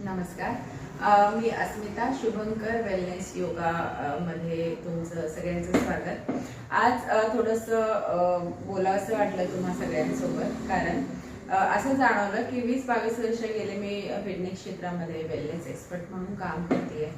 नमस्कार. मी अस्मिता शुभंकर वेलनेस योगा मध्ये तुमचं सगळ्यांचं स्वागत. आज थोडंसं बोलावंसं वाटलं तुम्हा सगळ्यांसोबत, कारण असं जाणवलं की 20-22 वर्ष गेले मी फिटनेस क्षेत्रामध्ये वेलनेस एक्सपर्ट म्हणून काम करते.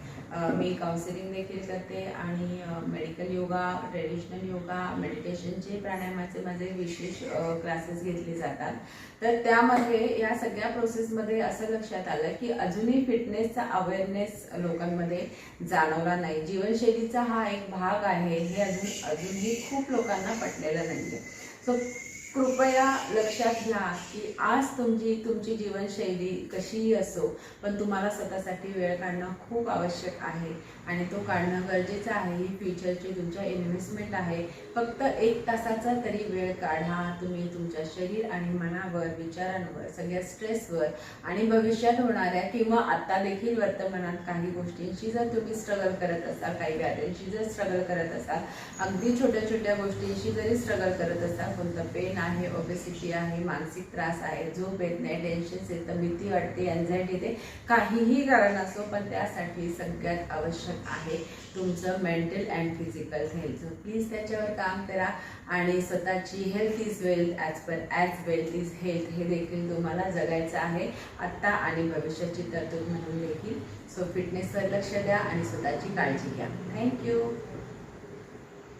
मी काउन्सिलिंग देखील करते आणि मेडिकल योगा, ट्रेडिशनल योगा, मेडिटेशनचे, प्राणायामाचे माझे विशेष क्लासेस घेतले जातात. तर त्यामध्ये या सगळ्या प्रोसेसमध्ये असं लक्षात आलं की अजूनही फिटनेसचा अवेअरनेस लोकांमध्ये जाणवला नाही. जीवनशैलीचा हा एक भाग आहे हे अजूनही खूप लोकांना पटलेलं नाहीये. सो कृपया लक्षात घ्या की आज तुमची जीवनशैली कशीही असो, पण तुम्हाला स्वतःसाठी वेळ काढणं खूप आवश्यक आहे आणि तो काढणं गरजेचं आहे. ही फ्युचरची तुमच्या इन्व्हेस्टमेंट आहे. फक्त 1 तासाचा तरी वेळ काढा. तुम्ही तुमच्या शरीर आणि मनावर, विचारांवर, सगळ्या स्ट्रेसवर आणि भविष्यात होणाऱ्या किंवा आता देखील वर्तमानात काही गोष्टींशी जर तुम्ही स्ट्रगल करत असाल, काही व्याधींशी जर स्ट्रगल करत असाल, अगदी छोट्या छोट्या गोष्टींशी जरी स्ट्रगल करत असाल, कोणतं पेन आहे, ओबेसिटी आहे, मानसिक त्रास आहे, झोप येत नाही, टेन्शन येतं, भीती वाटते, एन्झायटी येते, काहीही कारण असो, पण त्यासाठी सगळ्यात आवश्यक आहे तुमचं mental and physical health. So please त्याच्यावर काम करा आणि स्वतःची health is wealth as wealth is health हे देखील तुम्हाला जगायचं आहे आत्ता आणि भविष्याची तरतूद म्हणून देखील. सो फिटनेसवर लक्ष द्या आणि स्वतःची काळजी घ्या. थँक्यू.